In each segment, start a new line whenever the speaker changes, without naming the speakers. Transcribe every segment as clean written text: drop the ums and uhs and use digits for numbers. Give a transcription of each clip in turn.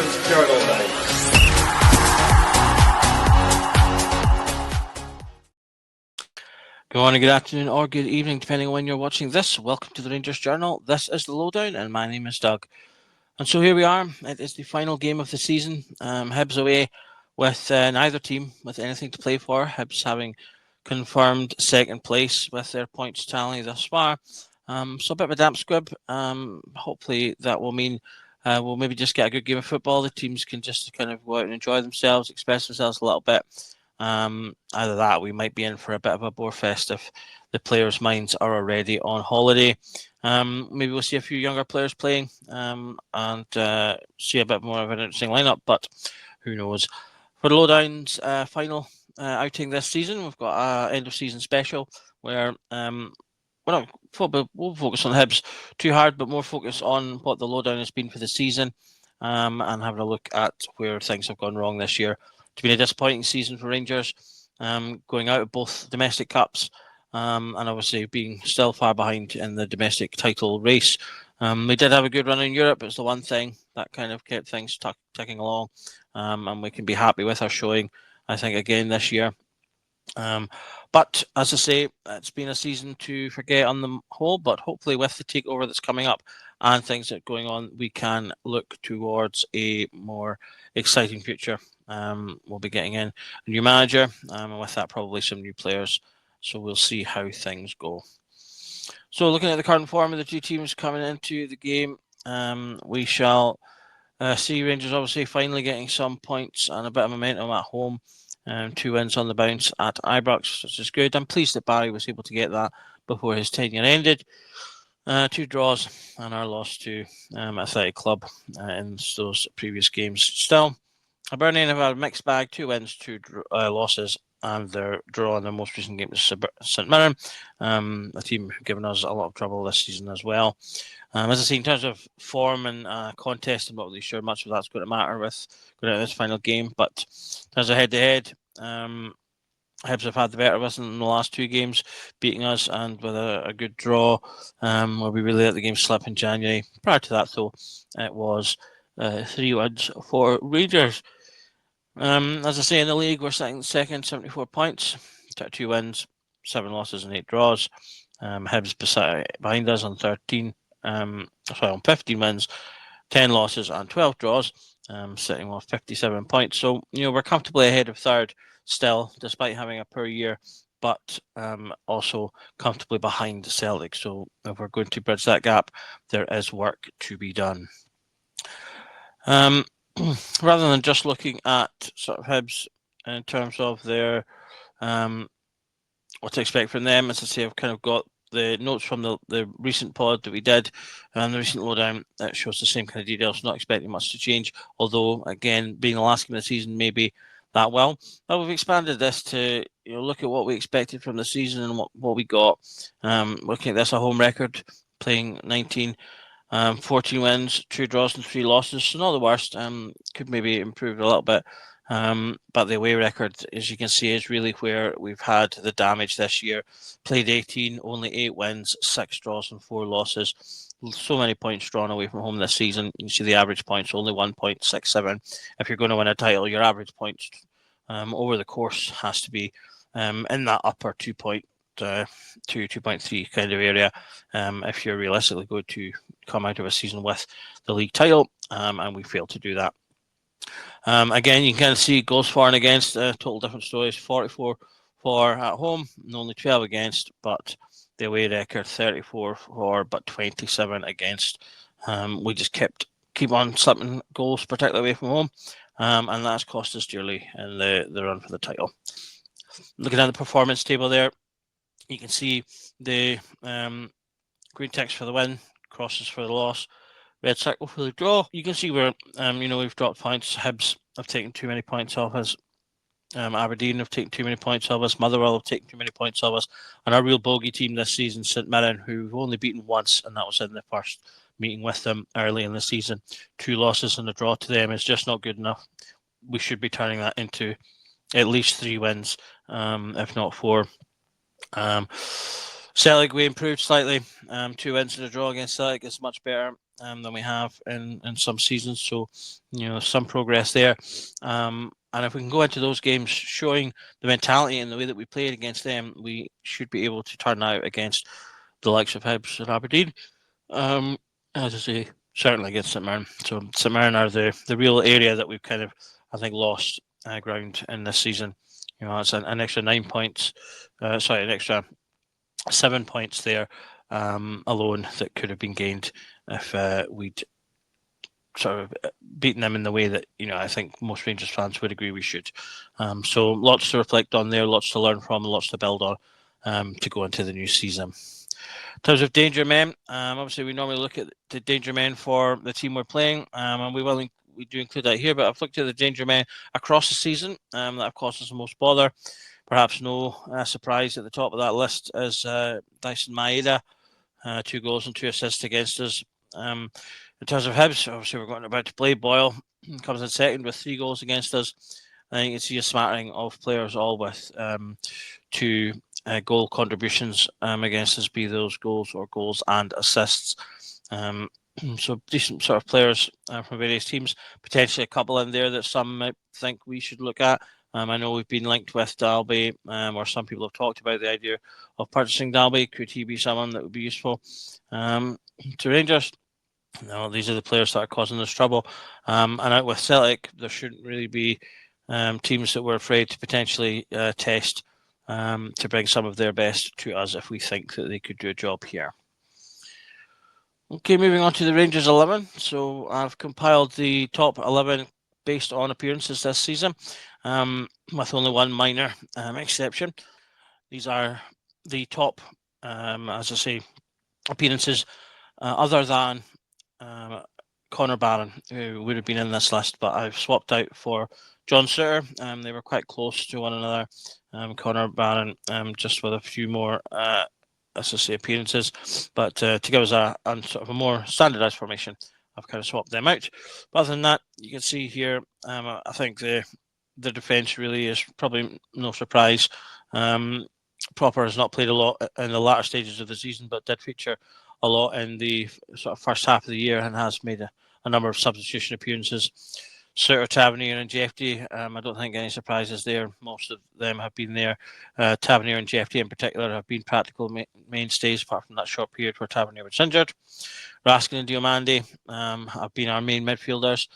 Rangers Journal Day.
Good morning, good afternoon, or good evening, depending on when you're watching this. Welcome to the Rangers Journal. This is the Lowdown, and my name is Doug. And so here we are. It is the final game of the season. Hibs away with neither team with anything to play for. Hibs having confirmed second place with their points tally thus far. So a bit of a damp squib. Hopefully that will mean we'll maybe just get a good game of football. The teams can just kind of go out and enjoy themselves, express themselves a little bit. Either that, we might be in for a bit of a bore fest if the players' minds are already on holiday. Maybe we'll see a few younger players playing and see a bit more of an interesting lineup, but who knows. For the Lowdown's final outing this season, we've got an end of season special where we'll focus on Hibs too hard, but more focus on what the Lowdown has been for the season and having a look at where things have gone wrong this year. It's been a disappointing season for Rangers, going out of both domestic cups and obviously being still far behind in the domestic title race. We did have a good run in Europe. It's the one thing that kind of kept things ticking along, and we can be happy with our showing, I think, again this year. But as I say, it's been a season to forget on the whole, but hopefully with the takeover that's coming up and things that are going on, we can look towards a more exciting future. We'll be getting in a new manager, and with that probably some new players. So we'll see how things go. So looking at the current form of the two teams coming into the game, we shall see Rangers obviously finally getting some points and a bit of momentum at home. 2 wins on the bounce at Ibrox, which is good. I'm pleased that Barry was able to get that before his tenure ended. 2 draws and our loss to Athletic Club in those previous games. Still, Hibernian have had a mixed bag, 2 wins, 2 losses, and their draw in their most recent game is St Mirren, a team who've given us a lot of trouble this season as well. As I say, in terms of form and contest, I'm not really sure much of that's going to matter with going into this final game. But in terms of head-to-head, Hibs have had the better of us in the last 2 games, beating us and with a good draw where we really let the game slip in January. Prior to that, though, it was 3 wins for Rangers. As I say, in the league, we're sitting second, 74 points, 2 wins, 7 losses and 8 draws. Hibs behind us on 13. On 15 wins, 10 losses and 12 draws, sitting on 57 points. So, we're comfortably ahead of third still, despite having a poor year, but also comfortably behind Celtic. So if we're going to bridge that gap, there is work to be done. Rather than just looking at sort of Hibs in terms of their what to expect from them, as I say, I've kind of got the notes from the recent pod that we did and the recent lowdown that shows the same kind of details, not expecting much to change, although again being the last game of the season maybe that well. But we've expanded this to look at what we expected from the season and what we got. Looking at this, a home record, playing 19, 14 wins, 2 draws and 3 losses, so not the worst. Could maybe improve a little bit. But the away record, as you can see, is really where we've had the damage this year. Played 18, only 8 wins, 6 draws and 4 losses. So many points drawn away from home this season. You see the average points, only 1.67. If you're going to win a title, your average points over the course has to be in that upper 2.3 kind of area if you're realistically going to come out of a season with the league title, and we failed to do that. Again, you can kind of see goals for and against, total different stories. 44 for at home and only 12 against, but the away record 34 for but 27 against. We just keep on slipping goals, particularly away from home, and that's cost us dearly in the run for the title. Looking at the performance table there, you can see the green text for the win, crosses for the loss, red circle for the draw. You can see where we've dropped points. Hibs have taken too many points off us. Aberdeen have taken too many points off us. Motherwell have taken too many points off us. And our real bogey team this season, St Mirren, who we've only beaten once, and that was in the first meeting with them early in the season. 2 losses and a draw to them is just not good enough. We should be turning that into at least 3 wins, if not 4. Celtic, we improved slightly. 2 wins and a draw against Celtic is much better. than we have in some seasons. So, some progress there. And if we can go into those games showing the mentality and the way that we played against them, we should be able to turn out against the likes of Hibs and Aberdeen. As I say, certainly against St Mirren. So St Mirren are the real area that we've kind of, I think, lost ground in this season. It's an extra 9 points. An extra 7 points there alone that could have been gained if we'd sort of beaten them in the way that I think most Rangers fans would agree we should. So lots to reflect on there, lots to learn from, lots to build on to go into the new season. In terms of danger men, obviously we normally look at the danger men for the team we're playing, and we do include that here. But I've looked at the danger men across the season that have caused us the most bother. Perhaps no surprise at the top of that list is Dyson Maeda, 2 goals and 2 assists against us. In terms of Hibs, obviously we're about to play. Boyle comes in second with 3 goals against us. I think you can see a smattering of players all with 2 goal contributions against us, be those goals or goals and assists. So decent sort of players from various teams. Potentially a couple in there that some might think we should look at. I know we've been linked with Dalby, or some people have talked about the idea of purchasing Dalby. Could he be someone that would be useful to Rangers? No, these are the players that are causing us trouble. And out with Celtic, there shouldn't really be teams that we're afraid to potentially test to bring some of their best to us if we think that they could do a job here. Okay, moving on to the Rangers 11. So I've compiled the top 11 based on appearances this season, with only one minor exception. These are the top, as I say, appearances other than Connor Barron, who would have been in this list, but I've swapped out for John Suter. They were quite close to one another. Connor Barron, just with a few more, as I say, appearances, but to give us a sort of a more standardised formation, I've kind of swapped them out. But other than that, you can see here, I think the defence really is probably no surprise. Proper has not played a lot in the latter stages of the season, but did feature a lot in the sort of first half of the year and has made a number of substitution appearances. Suter, Tavernier and Jeffrey, I don't think any surprises there. Most of them have been there. Tavernier and Jeffrey in particular have been practical mainstays, apart from that short period where Tavernier was injured. Raskin and Diomande have been our main midfielders.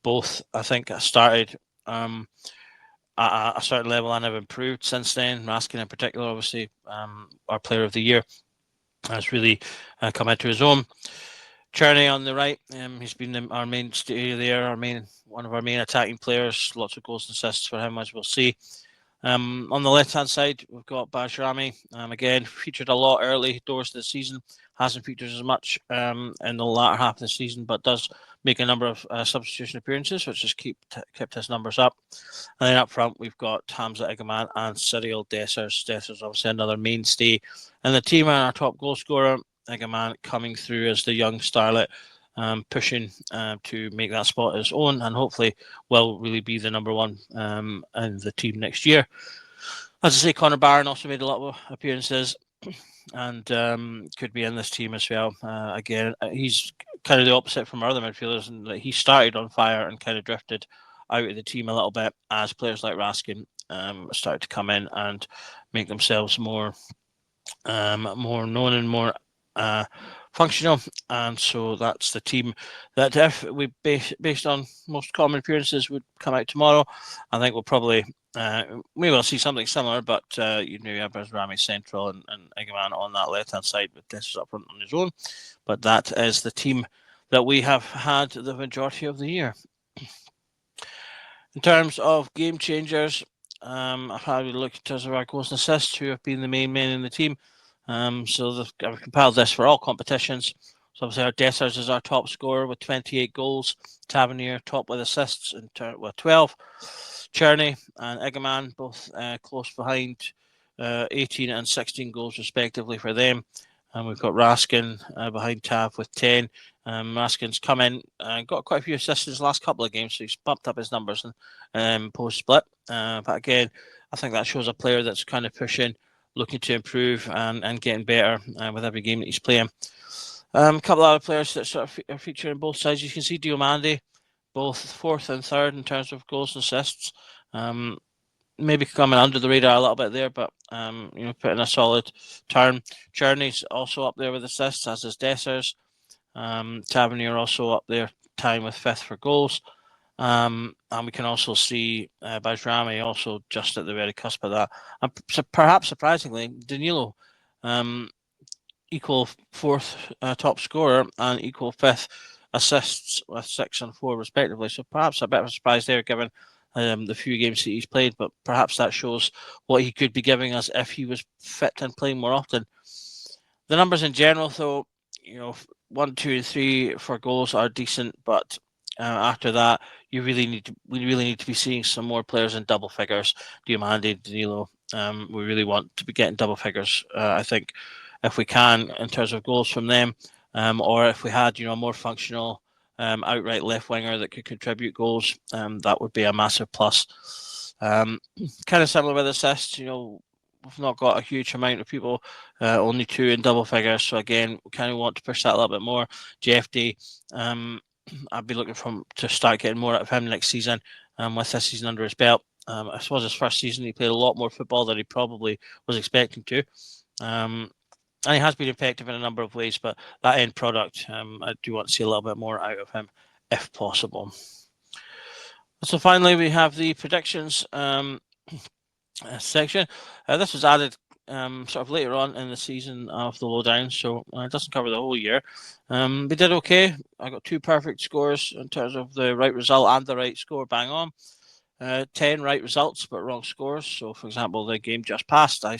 Both, I think, started at a certain level and have improved since then. Raskin in particular, obviously, our player of the year, has really come into his own. Cherney on the right, he's been our mainstay there, one of our main attacking players. Lots of goals and assists for him, as we'll see. On the left-hand side, we've got Bajrami. Again, featured a lot early doors of the season. Hasn't featured as much in the latter half of the season, but does make a number of substitution appearances, which has kept his numbers up. And then up front, we've got Hamza Egeman and Cyril Dessers. Dessers obviously another mainstay in the team, and our top goal scorer, Egeman, coming through as the young starlet, pushing to make that spot his own, and hopefully will really be the number one in the team next year. As I say, Connor Barron also made a lot of appearances and could be in this team as well. Again, he's kind of the opposite from our other midfielders, and he started on fire and kind of drifted out of the team a little bit as players like Raskin started to come in and make themselves more known and more functional. And so that's the team that, if we based on most common appearances, would come out tomorrow. I think we'll probably we will see something similar, but you have Rami central and Egeman on that left hand side with Dessers up front on his own. But that is the team that we have had the majority of the year. In terms of game changers, I've had a look in terms of our goals and assists, who have been the main men in the team. So I've compiled this for all competitions. So obviously our Dessers is our top scorer with 28 goals. Tavernier top with assists with 12. Cherney and Egeman both close behind, 18 and 16 goals respectively for them. And we've got Raskin behind Tav with 10. Raskin's come in and got quite a few assists in his last couple of games, so he's bumped up his numbers post split. But again, I think that shows a player that's kind of pushing, looking to improve and getting better with every game that he's playing. A couple of other players that sort of are featuring both sides. You can see Diomande, both fourth and third in terms of goals and assists. Maybe coming under the radar a little bit there, but putting a solid turn. Journey's also up there with assists, as is Dessers. Tavernier also up there, tying with fifth for goals. And we can also see Bajrami also just at the very cusp of that. And perhaps surprisingly, Danilo, equal fourth top scorer and equal fifth assists with 6 and 4 respectively. So perhaps a bit of a surprise there given the few games that he's played, but perhaps that shows what he could be giving us if he was fit and playing more often. The numbers in general, though, 1, 2, and 3 for goals are decent, but after that, we really need to be seeing some more players in double figures. Diomande, Danilo, we really want to be getting double figures. I think if we can, in terms of goals from them, or if we had a more functional outright left winger that could contribute goals, that would be a massive plus. Kind of similar with assists, we've not got a huge amount of people, only 2 in double figures. So again, we kind of want to push that a little bit more. JFD, I'd be looking to start getting more out of him next season, with this season under his belt. I suppose his first season he played a lot more football than he probably was expecting to. And he has been effective in a number of ways, but that end product, I do want to see a little bit more out of him if possible. So finally, we have the predictions section. This was added sort of later on in the season of the Lowdown, so it doesn't cover the whole year. We did okay. I got 2 perfect scores in terms of the right result and the right score, bang on. 10 right results, but wrong scores. So, for example, the game just passed, I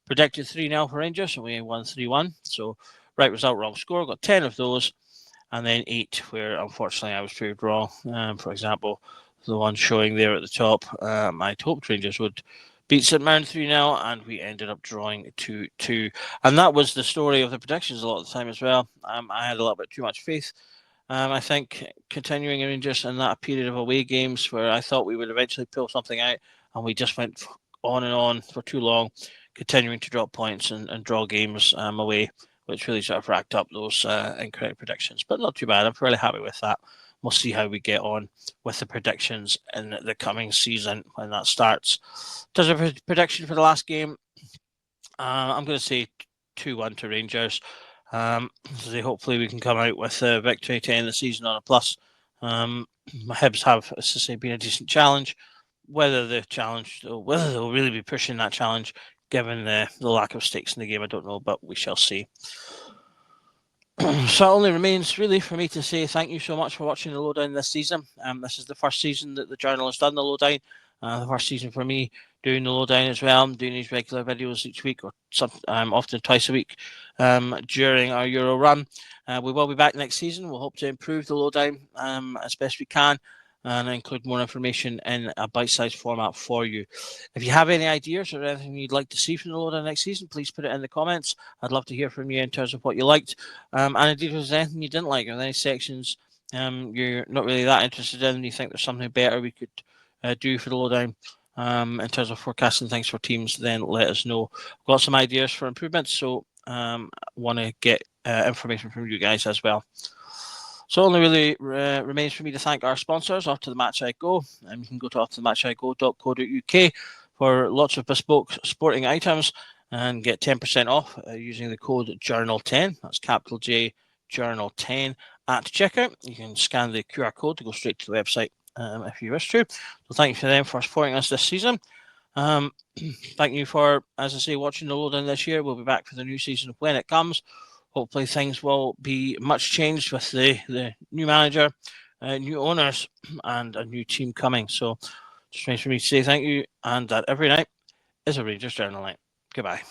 predicted 3-0 for Rangers, and we won 3-1. So, right result, wrong score. Got 10 of those, and then 8 where, unfortunately, I was proved wrong. For example, the one showing there at the top, I hoped Rangers would beat St Mirren 3-0, and we ended up drawing 2-2. And that was the story of the predictions a lot of the time as well. I had a little bit too much faith. I think continuing Rangers in that period of away games where I thought we would eventually pull something out, and we just went on and on for too long, continuing to drop points and draw games away, which really sort of racked up those incorrect predictions. But not too bad. I'm fairly happy with that. We'll see how we get on with the predictions in the coming season when that starts. Does a prediction for the last game? I'm going to say 2-1 to Rangers. So hopefully we can come out with a victory to end the season on a plus. My Hibs have, as I say, been a decent challenge. Whether they'll really be pushing that challenge, given the lack of stakes in the game, I don't know, but we shall see. So it only remains really for me to say thank you so much for watching the Lowdown this season. This is the first season that the journal has done the Lowdown. The first season for me doing the Lowdown as well. I'm doing these regular videos each week, or often twice a week during our Euro run. We will be back next season. We'll hope to improve the Lowdown as best we can and include more information in a bite-sized format for you. If you have any ideas or anything you'd like to see from the Lowdown next season, please put it in the comments. I'd love to hear from you in terms of what you liked. And indeed, if there's anything you didn't like, or any sections you're not really that interested in, and you think there's something better we could do for the Lowdown in terms of forecasting things for teams, then let us know. I've got some ideas for improvements, so want to get information from you guys as well. So only really remains for me to thank our sponsors, Off to the Match I Go. You can go to offtothematchigo.co.uk for lots of bespoke sporting items and get 10% off using the code Journal10. That's capital J Journal10 at checkout. You can scan the QR code to go straight to the website if you wish to. So thank you to them for supporting us this season. Thank you for, as I say, watching the Lowdown this year. We'll be back for the new season when it comes. Hopefully things will be much changed with the new manager, new owners, and a new team coming. So just remains for me to say thank you, and that every night is a Rangers Journal night. Goodbye.